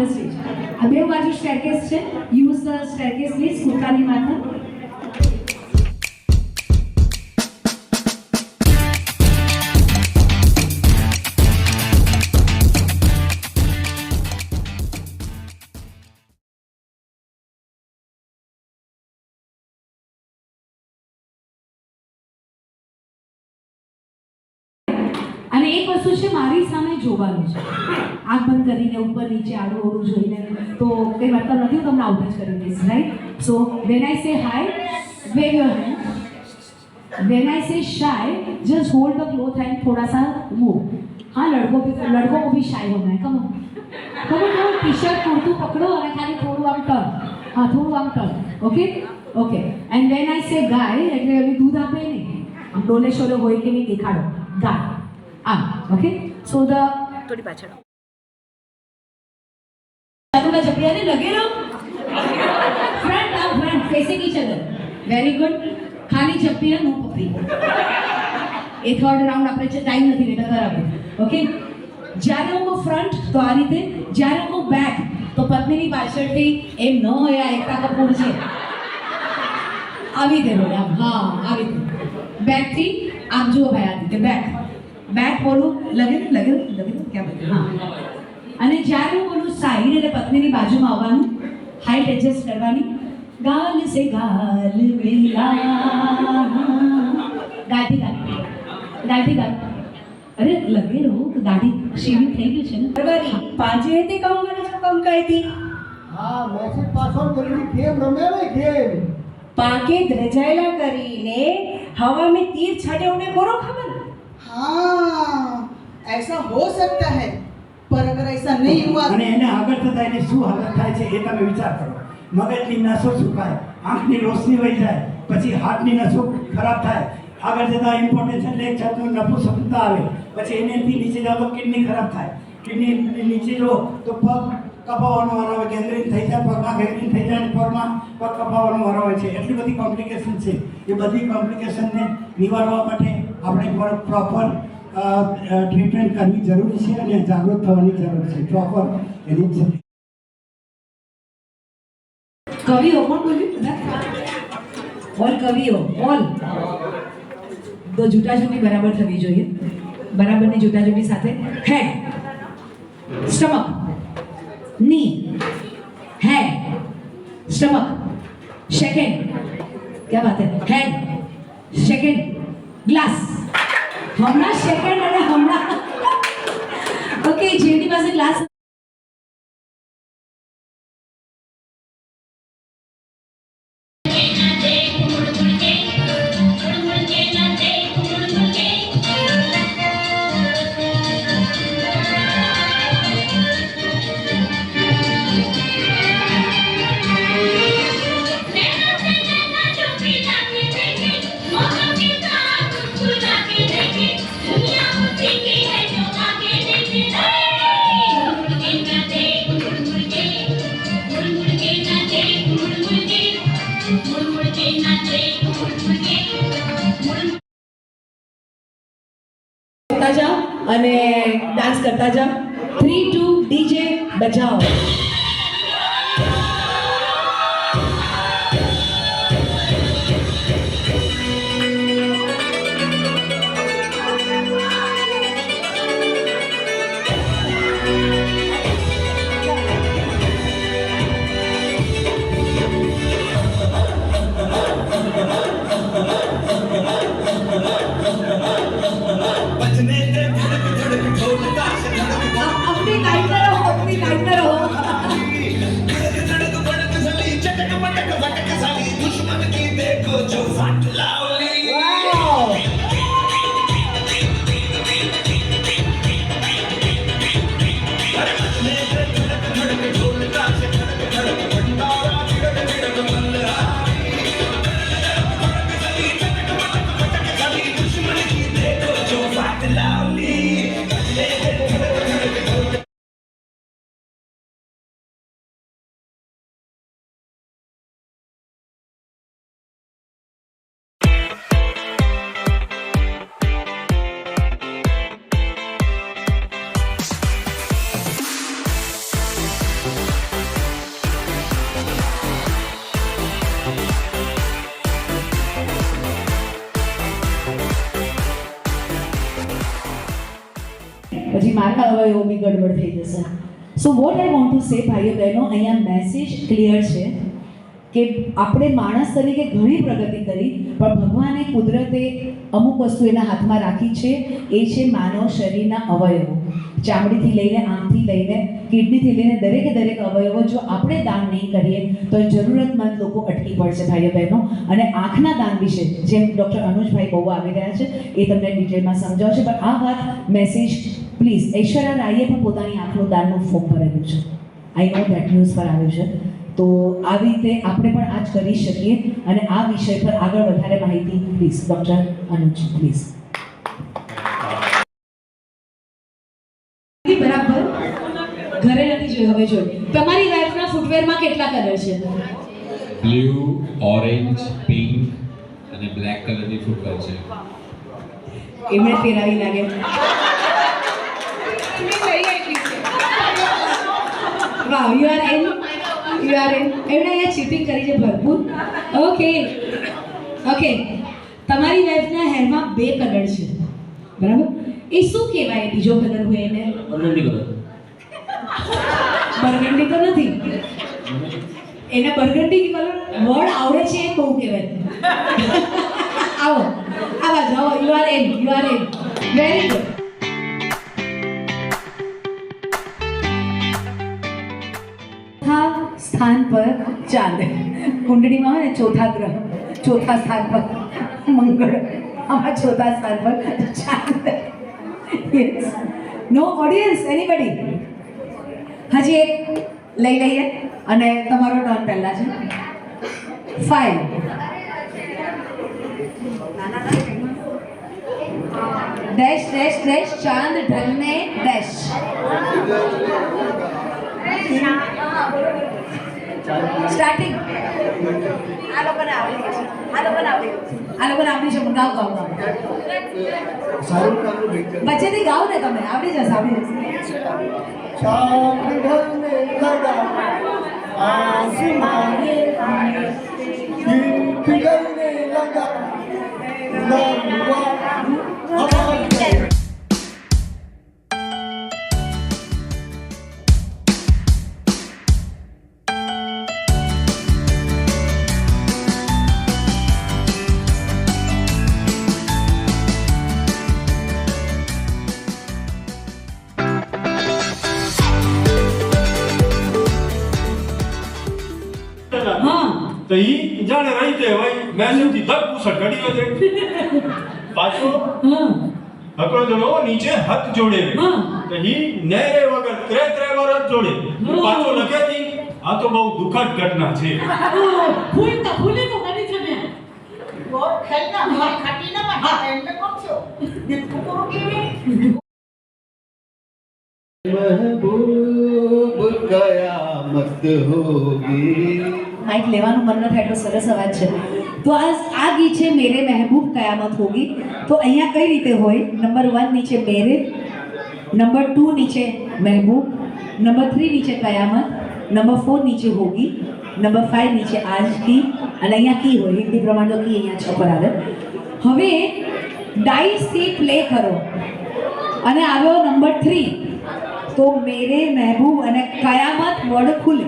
The stage. આ બે બાજુ સ્ટેરકેસ છે. Use the staircase please. કુર્તાની માથે અને એક વસ્તુ છે, મારી સામે જોવાનું છે. આંખ બંધ કરીને ઉપર નીચે આડું ઓડું જોઈને તો કંઈ મતલબ નથી. હું તમને આઉટ જ કરી દઈશ, right? So when I say hi, wave your hand. When I say shy, just hold the cloth and थोड़ा सा मूव. हाँ, लड़कों को भी शाय होना है. कम टी शर्ट कुर्तू पकड़ो और खाली थोड़ू आम टर्न. हाँ, थोड़ू आम turn. Okay okay. And when I से गाय, એટલે ઓલી દૂધ આપે નહીં, આમ ડોલે શોલે હોય કે નહીં દેખાડો. ગાય આમ. ઓકે. સો ધ થોડી પાછળ ચાલુના જપિયાને લગે રહો. ફ્રન્ટ આમ, front facing each other. Very good. ખાલી જપ્પી નો પકડી. એ થર્ડ રાઉન્ડ આપણે ટાઈમ નથી લેતા. બરાબર. ઓકે. જ્યારે હું કહું ફ્રન્ટ તો આ રીતે, જ્યારે હું કહું બેક તો પત્નીની પાછળથી એમ ન હોય આ એકતા કપૂર છે આવી રીતે બોલે. આમ, હા, આવી રીતે. બેકથી આમ જુઓ ભાઈ, આ રીતે બેક બેક બોલું. લગે લગે લગે ક્યાં બધું. હા. અને જ્યારે હું બોલું સાઈડ એટલે પત્નીની બાજુમાં આવવાનું, હાઈટ એડજસ્ટ કરવાની. गाल से गाल मिला, गाठी गाठी गाठी गाठी. अरे लगे रहो तो दाढ़ी शेविंग થઈ ગઈ છે ને. બરાબર. પાંજે તે કામ કરે છે, કામ કરી હતી. હા, મેસેજ પાસવર્ડ કરીને ગેમ રમે ને ગેમ. પાંકે ધ્રજાયેલા કરીને हवा में तीर छाटे उन्हें करो खबर. हाँ, ऐसा हो सकता है, पर अगर ऐसा नहीं हुआ અને એને આગળ થતા એને શું હાલત થાય છે એ તમે વિચાર કરો. મગજની નસો સુકાય, આંખની રોશની વહી જાય, પછી હાર્ટની નસો ખરાબ થાય, આગળ જતાં ઇમ્પોર્ટન્સ એટલે એક જાતનું નપુંસકતા આવે, પછી એનાથી નીચે જાઓ તો કિડની ખરાબ થાય, કિડની નીચે જો તો પગ કપાવવાનો વારો આવે, ગેંગ્રીન થઈ જાય, પગમાં ગેંગ્રીન થઈ જાય, અને પગમાં પગ કપાવવાનો વારો આવે છે. એટલી બધી કોમ્પ્લિકેશન છે. એ બધી કોમ્પ્લિકેશનને નિવારવા માટે આપણે પ્રોપર ટ્રીટમેન્ટ કરવી જરૂરી છે અને જાગૃત થવાની જરૂર છે. પ્રોપર એની કવિઓ કોણ બોલ્યું? ઓલ કવિઓ, ઓલ. તો જૂટાજૂટી બરાબર થવી જોઈએ. બરાબરની જૂટાજૂટી સાથે હેડ, સ્ટમક, ની, હેડ, સ્ટમક, સેકન્ડ. क्या बात है? Head, second, glass. हमारा सेकंड અને હમણાં ઓકે. જેની પાસે ગ્લાસ जाओ અને ડાન્સ કરતા જાઓ. 3 2 ડીજે બજાઓ. अपनी लाइट में रहो, अपनी लाइट में रहो. મારા અવયવો બી ગડબડ થઈ જશે. So what I want to say ભાઈઓ બહેનો, અહીંયા મેસેજ ક્લિયર છે કે આપણે માણસ તરીકે ઘણી પ્રગતિ કરી, પણ ભગવાને કુદરતે અમુક વસ્તુ એના હાથમાં રાખી છે. એ છે માનવ શરીરના અવયવો, ચામડીથી લઈને આંખથી લઈને કિડનીથી લઈને દરેક અવયવો જો આપણે દાન નહીં કરીએ તો જરૂરતમંદ લોકો અટકી પડશે ભાઈઓ બહેનો. અને આંખના દાન વિશે જેમ ડૉક્ટર અનુજભાઈ બહુ આવી રહ્યા છે એ તમને ડિટેલમાં સમજાવશે, પણ આ વાત મેસેજ પ્લીઝ. ઐશ્વર્યા રાયે પણ પોતાની આંખનું દાનનું ફોર્મ ભરેલું છે, આઈ નો ધેટ ન્યૂઝ પર આવ્યું છે. તો આવી રીતે આપણે પણ આ જ કરી શકીએ. અને આ વિષય પર આગળ વધારે માહિતી પ્લીઝ ડૉક્ટર અનુજ પ્લીઝ. બરાબર ઘરે નથી જોઈ, હવે જોઈ. તમારી લાઈફના ફૂટવેરમાં કેટલા કલર છે? બ્લુ, ઓરેન્જ, પિંક અને બ્લેક કલરની ફૂટવેર છે. એમણે પહેરાવી લાગે. વાવ, યુ આર ઇન. એમણે અહીંયા ચીટિંગ કરી છે ભરપૂર. ઓકે, તમારી લાઈફના હેરમાં 2 કલર છે, બરાબર? એ શું કહેવાય બીજો કલર હોય એને? બર્ગન્ડી કલર. બર્ગન્ડી તો નથી, એને બર્ગન્ડી કલર વર્ડ આવડે છે એ બહુ કહેવાય. આવો આ બાજુ આવો. You are in. Very good. સ્થાન પર ચાંદ, કુંડળીમાં હોય ને ચોથા ગ્રહ, ચોથા સ્થાન પર મંગળ, આમાં ચોથા સ્થાન પર ચાંદ. યસ. નો ઓડિયન્સ એનીબડી? હજી એક લઈ લઈએ અને તમારો ટર્ન પહેલા છે. 5. ડેશ ડેશ ડેશ ચાંદ ઢલને ડેશ. સ્ટાર્ટિંગ. આ લોકોને આવડી છે, પણ ગાઓ. વચ્ચેથી ગાઓ ને તમે, આવડી જશે. તો ઈ જાણે રહી તે હોય મેસેજથી ધક પૂછડ ઘડી વધે પાછો હકડો જણો નીચે હાથ જોડે તો ઈ નેરે વગર ત્રે વાર હાથ જોડે પાછો લગે તી. આ તો બહુ દુઃખદ ઘટના છે. ભૂલે તો કરી છે ને. महबूब कयामत होगी. માઇક લેવાનું મન ન થાય એટલો સરસ અવાજ છે. તો આ ગીત છે મેરે મહેબૂબ કયામત હોગી. તો અહીંયા કઈ રીતે હોય? નંબર 1 નીચે મેરે, નંબર 2 નીચે મહેબૂબ, નંબર 3 નીચે કયામત, નંબર 4 નીચે હોગી, નંબર 5 નીચે આજ કી, અને અહીંયા કી હોય. હિન્દી પ્રમાણે તો કી અહીંયા 6 પર આવે. હવે ડાઇસથી પ્લે કરો અને આવ્યો નંબર 3. તો મેરે મહેબૂબ અને કયામત વર્ડ ખુલે.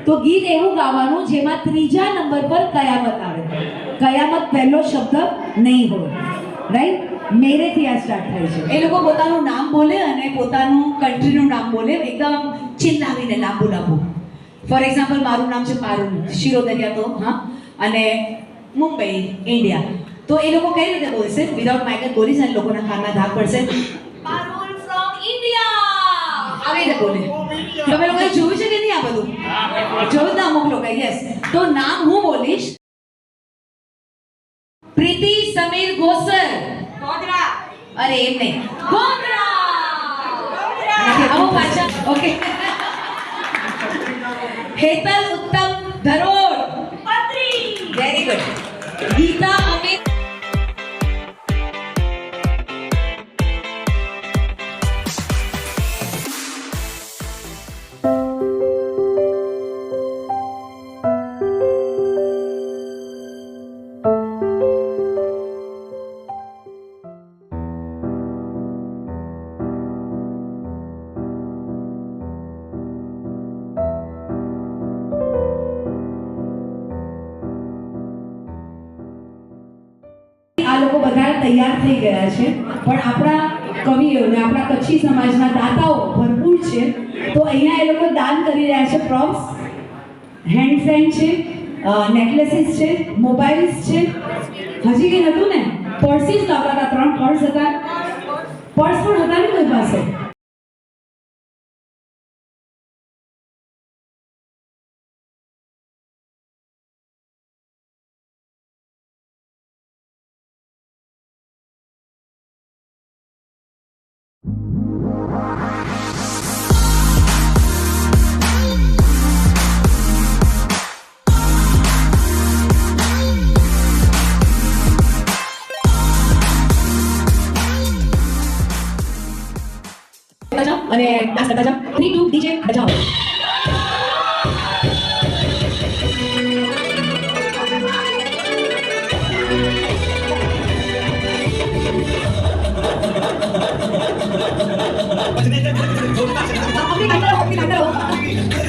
તો ગીત એવું ગાવાનું જેમાં 3જા નંબર પર કયામત આવે. કયામત પહેલો શબ્દ નહીં હોય, રાઈટ? મેરેથી આ સ્ટાર્ટ થાય છે. એ લોકો પોતાનું નામ બોલે અને પોતાનું કન્ટ્રીનું નામ બોલે, એકદમ ચિલ્લાવીને લાંબુ. ફોર એક્ઝામ્પલ મારું નામ છે પારુલ શિરોદરિયા, તો હા, અને મુંબઈ ઇન્ડિયા. તો એ લોકો કઈ રીતે બોલશે? વિધાઉટ માઇક બોલીશ અને લોકોના કાનમાં ધાક પડશે. પારુલ ફ્રોમ ઇન્ડિયા આવી રીતે બોલે. તમે લોકોએ જોયું છે કે નહીં આ બધું? જોયું ના અમુક લોકો? યસ. તો નામ હું બોલીશ. પ્રીતિ સમીર ગોસર ગોધરા. અરે એમ નહીં, ગોધરા. આવો પાછા. Okay. Hetal Uttam Dharod Patri. Very good. Geeta Amit. તૈયાર થઈ ગયા છે, પણ આપણા કવિઓ અને આપણા કચ્છી સમાજના દાતાઓ ભરપૂર છે, તો અહીંયા એ લોકો દાન કરી રહ્યા છે. પ્રોપ્સ, હેન્ડ ફેન છે, નેકલેસીસ છે, મોબાઈલ્સ છે, હજી કંઈ હતું ને, પર્સીસ લાવતા હતા, 3 પર્સ હતા, પર્સ પણ હતા ને કોઈ પાસે. અને ડાન્સ કરતા જાઓ. 3 2 DJ બજાવો. अपनी